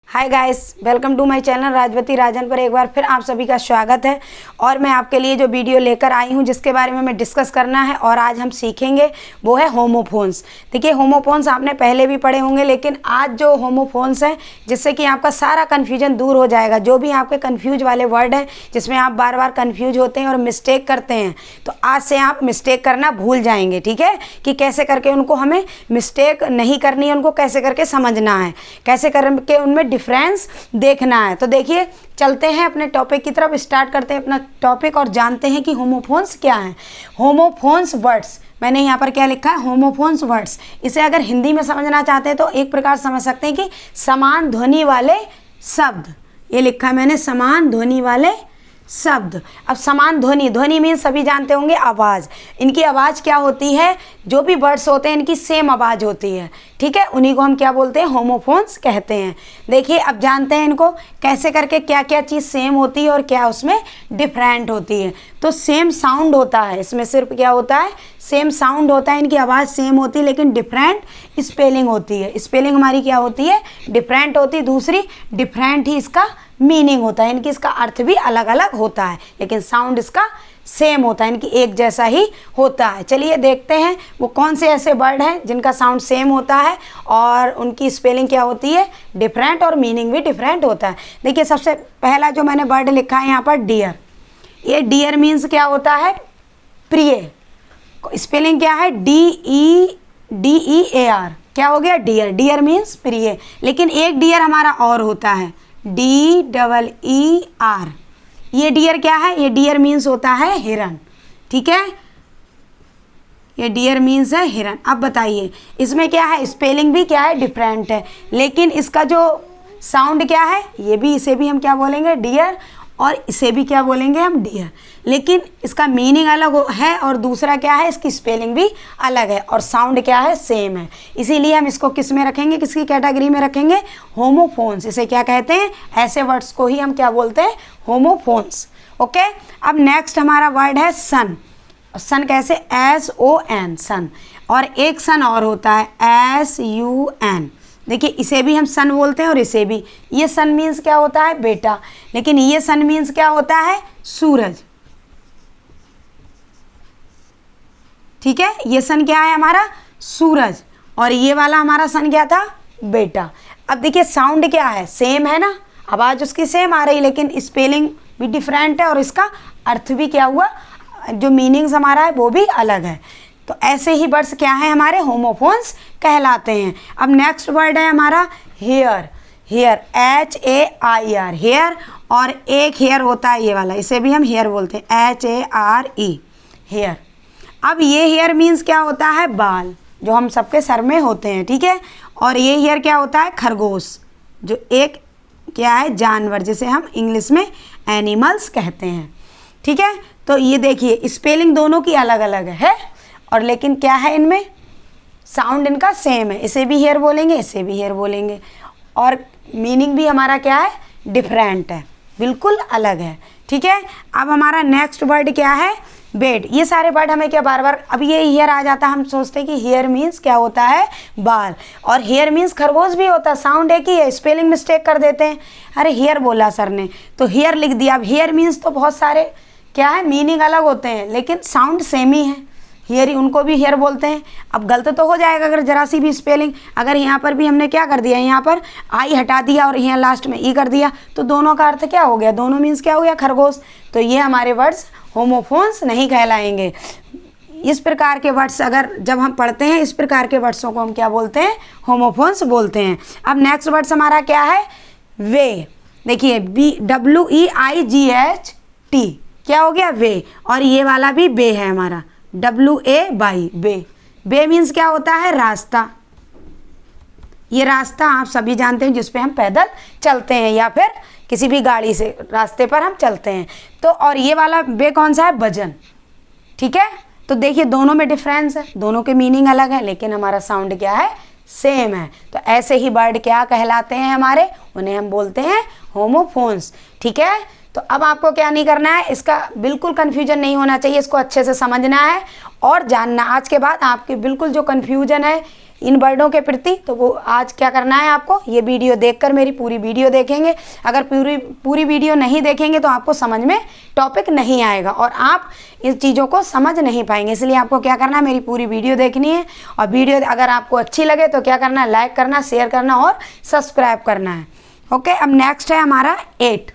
Hi guys, welcome to my channel Rajvati Rajan पर एक बार फिर आप सभी का स्वागत है। और मैं आपके लिए जो वीडियो लेकर आई हूं जिसके बारे में डिस्कस करना है और आज हम सीखेंगे वो है होमोफोन्स। देखिए, होमोफोन्स आपने पहले भी पढ़े होंगे, लेकिन आज जो होमोफोन्स हैं जिससे कि आपका सारा कन्फ्यूजन दूर हो जाएगा। जो भी आपके कन्फ्यूज वाले वर्ड हैं जिसमें आप बार बार कन्फ्यूज होते हैं और मिस्टेक करते हैं, तो आज से आप मिस्टेक करना भूल जाएंगे। ठीक है, कि कैसे करके उनको हमें मिस्टेक नहीं करनी है, उनको कैसे करके समझना है, कैसे करके उनमें डिफरेंस देखना है। तो देखिए, चलते हैं अपने टॉपिक की तरफ, स्टार्ट करते हैं अपना टॉपिक और जानते हैं कि होमोफोन्स क्या हैं। होमोफोन्स वर्ड्स, मैंने यहाँ पर क्या लिखा है, होमोफोन्स वर्ड्स। इसे अगर हिंदी में समझना चाहते हैं तो एक प्रकार समझ सकते हैं कि समान ध्वनि वाले शब्द। ये लिखा है मैंने, समान ध्वनि वाले शब्द। अब समान ध्वनि, ध्वनि मीन्स सभी जानते होंगे आवाज़। इनकी आवाज़ क्या होती है, जो भी वर्ड्स होते हैं इनकी सेम आवाज़ होती है। ठीक है, उन्हीं को हम क्या बोलते हैं, होमोफोन्स कहते हैं। देखिए, अब जानते हैं इनको कैसे करके क्या क्या चीज़ सेम होती है और क्या उसमें डिफरेंट होती है। तो सेम साउंड होता है इसमें, सिर्फ क्या होता है, सेम साउंड होता है। इनकी आवाज़ सेम होती है लेकिन डिफरेंट स्पेलिंग होती है। स्पेलिंग हमारी क्या होती है, डिफरेंट होती है। दूसरी, डिफरेंट ही इसका मीनिंग होता है। इनकी इसका अर्थ भी अलग अलग होता है लेकिन साउंड इसका सेम होता है, इनकी एक जैसा ही होता है। चलिए देखते हैं वो कौन से ऐसे वर्ड हैं जिनका साउंड सेम होता है और उनकी स्पेलिंग क्या होती है, डिफरेंट, और मीनिंग भी डिफरेंट होता है। देखिए, सबसे पहला जो मैंने वर्ड लिखा है यहाँ पर, डियर। ये डियर मीन्स क्या होता है, प्रिय। स्पेलिंग क्या है, DEAR। क्या हो गया, डियर। डियर मीन्स प्रिय। लेकिन एक डियर हमारा और होता है, DEER। ये डियर क्या है, ये डियर मीन्स होता है हिरन। ठीक है, ये डियर मीन्स है हिरन। अब बताइए इसमें क्या है, स्पेलिंग भी क्या है, डिफरेंट है, लेकिन इसका जो साउंड क्या है, ये भी, इसे भी हम क्या बोलेंगे, डियर, और इसे भी क्या बोलेंगे हम, डियर। लेकिन इसका मीनिंग अलग है और दूसरा क्या है, इसकी स्पेलिंग भी अलग है और साउंड क्या है, सेम है। इसीलिए हम इसको किस में रखेंगे, किसकी कैटेगरी में रखेंगे, होमोफोन्स। इसे क्या कहते हैं, ऐसे वर्ड्स को ही हम क्या बोलते हैं, होमोफोन्स। ओके, अब नेक्स्ट हमारा वर्ड है सन। सन कैसे, SON, सन। और एक सन और होता है, SUN। देखिए, इसे भी हम सन बोलते हैं और इसे भी। ये सन मीन्स क्या होता है, बेटा, लेकिन ये सन मीन्स क्या होता है, सूरज। ठीक है, ये सन क्या है हमारा, सूरज, और ये वाला हमारा सन क्या था, बेटा। अब देखिए, साउंड क्या है, सेम है ना, आवाज़ उसकी सेम आ रही, लेकिन स्पेलिंग भी डिफरेंट है और इसका अर्थ भी क्या हुआ, जो मीनिंग्स हमारा है वो भी अलग है। तो ऐसे ही वर्ड्स क्या है हमारे, होमोफोन्स कहलाते हैं। अब नेक्स्ट वर्ड है हमारा हेयर। हेयर, HAIR, हेयर, और एक हेयर होता है ये वाला, इसे भी हम हेयर बोलते हैं, HARE, हेयर। अब ये हेयर मीन्स क्या होता है, बाल, जो हम सबके सर में होते हैं। ठीक है, और ये हेयर क्या होता है, खरगोश, जो एक क्या है, जानवर, जिसे हम इंग्लिश में एनिमल्स कहते हैं। ठीक है, तो ये देखिए, स्पेलिंग दोनों की अलग अलग है और लेकिन क्या है, इनमें साउंड इनका सेम है। इसे भी हेयर बोलेंगे, इसे भी हेयर बोलेंगे, और मीनिंग भी हमारा क्या है, डिफरेंट है, बिल्कुल अलग है। ठीक है, अब हमारा नेक्स्ट वर्ड क्या है, बेड। ये सारे वर्ड हमें क्या बार बार, अब ये हेयर आ जाता है, हम सोचते हैं कि हेयर मीन्स क्या होता है, बाल, और हेयर मीन्स खरगोश भी होता है, साउंड एक ही है, स्पेलिंग मिस्टेक कर देते हैं। अरे हेयर बोला सर ने तो हेयर लिख दिया। अब हेयर मीन्स तो बहुत सारे क्या है, मीनिंग अलग होते हैं लेकिन साउंड सेम ही है। हेयर, उनको भी हेयर बोलते हैं। अब गलत तो हो जाएगा अगर जरा सी भी स्पेलिंग, अगर यहाँ पर भी हमने क्या कर दिया, यहाँ पर आई हटा दिया और यहाँ लास्ट में ई कर दिया, तो दोनों का अर्थ क्या हो गया, दोनों मीन्स क्या हो गया, खरगोश। तो ये हमारे वर्ड्स होमोफोन्स नहीं कहलाएंगे। इस प्रकार के वर्ड्स अगर जब हम पढ़ते हैं, इस प्रकार के वर्ड्सों को हम क्या बोलते हैं, होमोफोन्स बोलते हैं। अब नेक्स्ट वर्ड्स हमारा क्या है, वे। देखिए, WEIGHT, क्या हो गया, वे, और ये वाला भी बे है हमारा, WAY, बे। बे मीन्स क्या होता है, रास्ता। ये रास्ता आप सभी जानते हैं जिस पे हम पैदल चलते हैं या फिर किसी भी गाड़ी से रास्ते पर हम चलते हैं। तो और ये वाला बे कौन सा है, वजन। ठीक है, तो देखिए दोनों में डिफरेंस है, दोनों के मीनिंग अलग है लेकिन हमारा साउंड क्या है, सेम है। तो ऐसे ही वर्ड क्या कहलाते हैं हमारे, उन्हें हम बोलते हैं होमोफोन्स। ठीक है, तो अब आपको क्या नहीं करना है, इसका बिल्कुल कन्फ्यूजन नहीं होना चाहिए, इसको अच्छे से समझना है और जानना। आज के बाद आपके बिल्कुल जो कन्फ्यूजन है इन वर्डों के प्रति, तो वो आज क्या करना है आपको, ये वीडियो देखकर मेरी पूरी वीडियो देखेंगे। अगर पूरी वीडियो नहीं देखेंगे तो आपको समझ में टॉपिक नहीं आएगा और आप इन चीज़ों को समझ नहीं पाएंगे। इसलिए आपको क्या करना है, मेरी पूरी वीडियो देखनी है। और वीडियो अगर आपको अच्छी लगे तो क्या करना है, लाइक करना, शेयर करना और सब्सक्राइब करना है। ओके, अब नेक्स्ट है हमारा 8,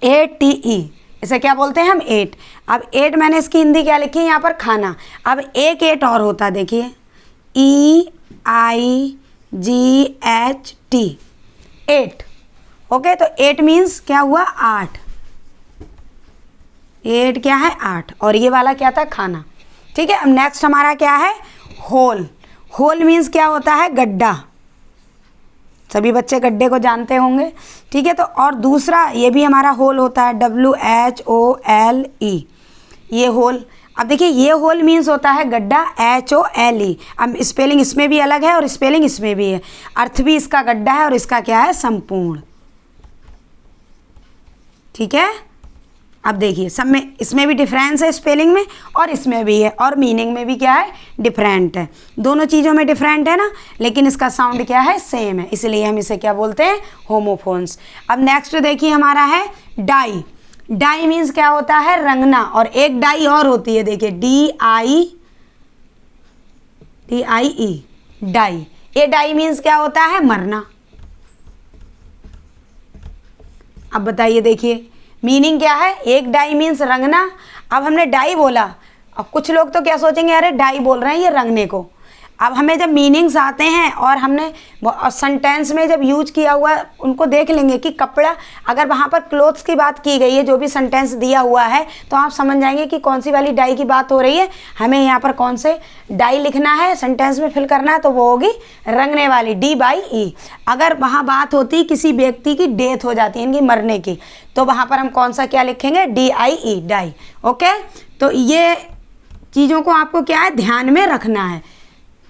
ATE, इसे क्या बोलते हैं हम, 8। अब 8 मैंने इसकी हिंदी क्या लिखी है यहाँ पर, खाना। अब एक 8 और होता है, देखिए EIGHT, 8। ओके, तो 8 मीन्स क्या हुआ, 8। 8 क्या है, 8, और ये वाला क्या था, खाना। ठीक है, अब नेक्स्ट हमारा क्या है, होल। होल मीन्स क्या होता है, गड्ढा। सभी बच्चे गड्ढे को जानते होंगे। ठीक है, तो और दूसरा ये भी हमारा होल होता है, WHOLE, ये होल। अब देखिए ये होल मीन्स होता है गड्ढा, HOLE। अब स्पेलिंग इसमें भी अलग है और स्पेलिंग इसमें भी है। अर्थ भी इसका गड्ढा है और इसका क्या है, संपूर्ण। ठीक है, अब देखिए सब में, इसमें भी डिफरेंस है स्पेलिंग में और इसमें भी है, और मीनिंग में भी क्या है, डिफरेंट है। दोनों चीज़ों में डिफरेंट है ना, लेकिन इसका साउंड क्या है, सेम है, इसलिए हम इसे क्या बोलते हैं, होमोफोन्स। अब नेक्स्ट देखिए हमारा है डाई। डाई मीन्स क्या होता है, रंगना। और एक डाई और होती है, देखिए DIE, डाई। ये डाई मीन्स क्या होता है, मरना। अब बताइए, देखिए मीनिंग क्या है, एक डाई मीन्स रंगना। अब हमने डाई बोला, अब कुछ लोग तो क्या सोचेंगे, अरे डाई बोल रहे हैं ये रंगने को। अब हमें जब मीनिंग्स आते हैं और हमने सेंटेंस में जब यूज किया हुआ उनको देख लेंगे कि कपड़ा, अगर वहाँ पर क्लोथ्स की बात की गई है, जो भी सेंटेंस दिया हुआ है, तो आप समझ जाएंगे कि कौन सी वाली डाई की बात हो रही है। हमें यहाँ पर कौन से डाई लिखना है, सेंटेंस में फिल करना है, तो वो होगी रंगने वाली, DYE। अगर वहाँ बात होती किसी व्यक्ति की डेथ हो जाती है, इनकी मरने की, तो वहाँ पर हम कौन सा क्या लिखेंगे, DIE, डाई। ओके, तो ये चीज़ों को आपको क्या है, ध्यान में रखना है,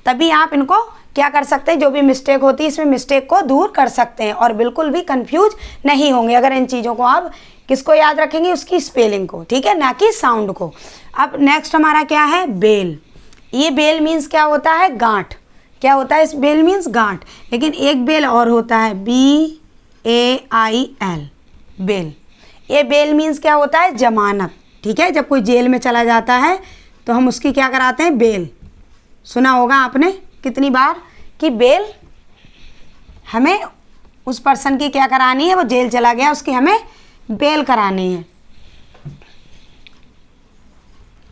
तभी आप इनको क्या कर सकते हैं, जो भी मिस्टेक होती है इसमें मिस्टेक को दूर कर सकते हैं और बिल्कुल भी कंफ्यूज नहीं होंगे अगर इन चीज़ों को आप किसको याद रखेंगे, उसकी स्पेलिंग को। ठीक है, ना कि साउंड को। अब नेक्स्ट हमारा क्या है, बेल। ये बेल मीन्स क्या होता है, गांठ। क्या होता है, इस बेल मीन्स गांठ। लेकिन एक बेल और होता है, BAIL, बेल। ये बेल मीन्स क्या होता है, जमानत। ठीक है, जब कोई जेल में चला जाता है तो हम उसकी क्या कराते हैं, बेल। सुना होगा आपने कितनी बार कि बेल हमें उस पर्सन की क्या करानी है, वो जेल चला गया, उसकी हमें बेल करानी है,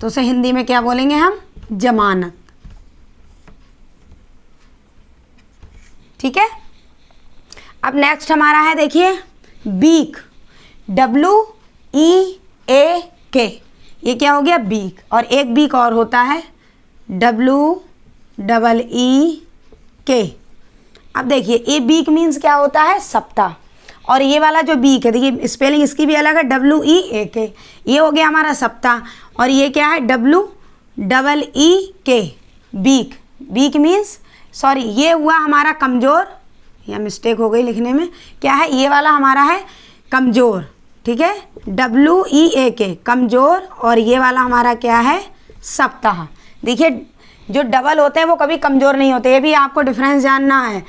तो उसे हिंदी में क्या बोलेंगे हम, जमानत। ठीक है, अब नेक्स्ट हमारा है, देखिए बीक, WEAK। ये क्या हो गया, बीक। और एक बीक और होता है, WEEK। अब देखिए ये बीक मीन्स क्या होता है, सप्ताह। और ये वाला जो बीक है, देखिए स्पेलिंग इसकी भी अलग है, WEAK। ये हो गया हमारा सप्ताह। और ये क्या है, WEEK, week. Week means, sorry, ये हुआ हमारा कमज़ोर, या मिस्टेक हो गई लिखने में, क्या है, ये वाला हमारा है कमज़ोर। ठीक है, WEAK, कमज़ोर। और ये वाला हमारा क्या है, सप्ताह। देखिए जो डबल होते हैं वो कभी कमज़ोर नहीं होते, ये भी आपको डिफरेंस जानना है।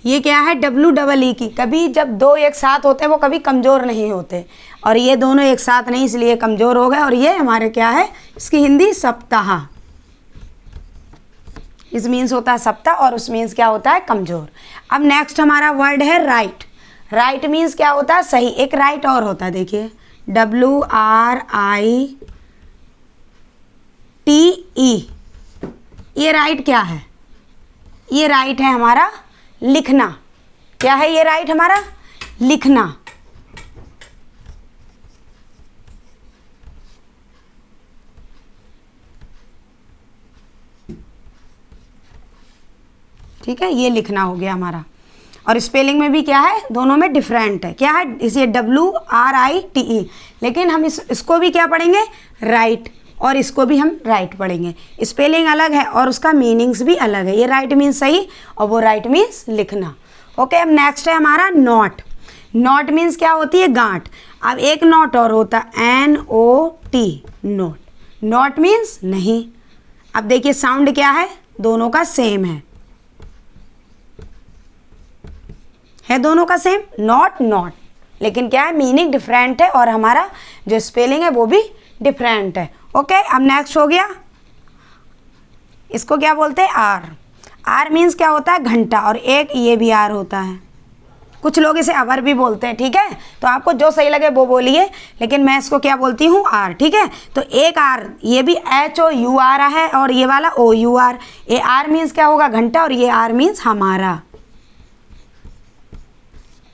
ये क्या है, WEE की, कभी जब दो एक साथ होते हैं वो कभी कमज़ोर नहीं होते, और ये दोनों एक साथ नहीं, इसलिए कमज़ोर हो गए। और ये हमारे क्या है, इसकी हिंदी सप्ताह। इस मीन्स होता है सप्ताह और उस मीन्स क्या होता है, कमज़ोर। अब नेक्स्ट हमारा वर्ड है राइट। राइट मीन्स क्या होता है, सही। एक राइट और होता है, देखिए WRITE। ये राइट क्या है, ये राइट है हमारा लिखना। क्या है ये राइट, हमारा लिखना। ठीक है, ये लिखना हो गया हमारा। और स्पेलिंग में भी क्या है, दोनों में डिफरेंट है। क्या है, इसे WRITE, लेकिन हम इसको भी क्या पढ़ेंगे, राइट, और इसको भी हम राइट पढ़ेंगे। स्पेलिंग अलग है और उसका मीनिंग्स भी अलग है। ये राइट मीन्स सही और वो राइट मीन्स लिखना। ओके, अब नेक्स्ट है हमारा नॉट। नॉट मीन्स क्या होती है, गांठ। अब एक नॉट और होता है, NOT, नोट। नॉट मीन्स नहीं। अब देखिए साउंड क्या है, दोनों का सेम है। है दोनों का सेम, नॉट नॉट, लेकिन क्या है मीनिंग डिफरेंट है और हमारा जो स्पेलिंग है वो भी डिफरेंट है। ओके, अब नेक्स्ट हो गया, इसको क्या बोलते हैं, आर। आर मीन्स क्या होता है, घंटा, और एक ये भी आर होता है। कुछ लोग इसे अवर भी बोलते हैं, ठीक है, तो आपको जो सही लगे वो बोलिए, लेकिन मैं इसको क्या बोलती हूँ, आर, ठीक है। तो एक आर, ये भी HOU आ रहा है और ये वाला OUR। ये आर मीन्स क्या होगा, घंटा, और ये आर मीन्स हमारा,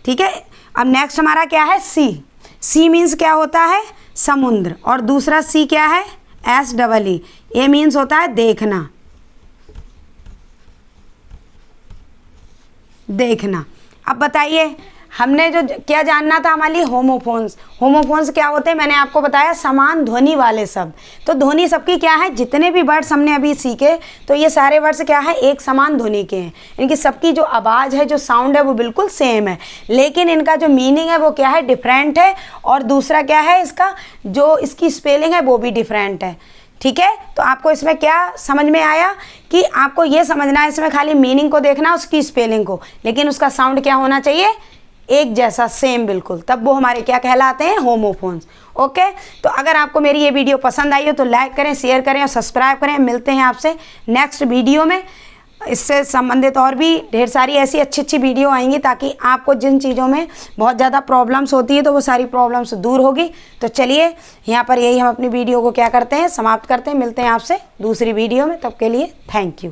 ठीक है। अब नेक्स्ट हमारा क्या है, सी। सी मीन्स क्या होता है, समुद्र, और दूसरा सी क्या है, SEE। ये मीन्स होता है देखना, देखना। अब बताइए, हमने जो क्या जानना था हमारे लिए, होमोफोन्स। होमोफोन्स क्या होते हैं, मैंने आपको बताया समान ध्वनि वाले शब्द। तो ध्वनि सबकी क्या है, जितने भी वर्ड्स हमने अभी सीखे तो ये सारे वर्ड्स क्या है, एक समान ध्वनि के हैं। इनकी सबकी जो आवाज़ है, जो साउंड है वो बिल्कुल सेम है, लेकिन इनका जो मीनिंग है वो क्या है, डिफरेंट है। और दूसरा क्या है, इसका जो इसकी स्पेलिंग है वो भी डिफरेंट है, ठीक है। तो आपको इसमें क्या समझ में आया कि आपको ये समझना है, इसमें खाली मीनिंग को देखना, उसकी स्पेलिंग को, लेकिन उसका साउंड क्या होना चाहिए, एक जैसा, सेम बिल्कुल, तब वो हमारे क्या कहलाते हैं, होमोफोन्स। ओके, तो अगर आपको मेरी ये वीडियो पसंद आई हो तो लाइक करें, शेयर करें और सब्सक्राइब करें। मिलते हैं आपसे नेक्स्ट वीडियो में, इससे संबंधित और भी ढेर सारी ऐसी अच्छी अच्छी वीडियो आएंगी, ताकि आपको जिन चीज़ों में बहुत ज़्यादा प्रॉब्लम्स होती है तो वो सारी प्रॉब्लम्स दूर होगी। तो चलिए यहाँ पर यही हम अपनी वीडियो को क्या करते हैं, समाप्त करते हैं। मिलते हैं आपसे दूसरी वीडियो में, तब के लिए थैंक यू।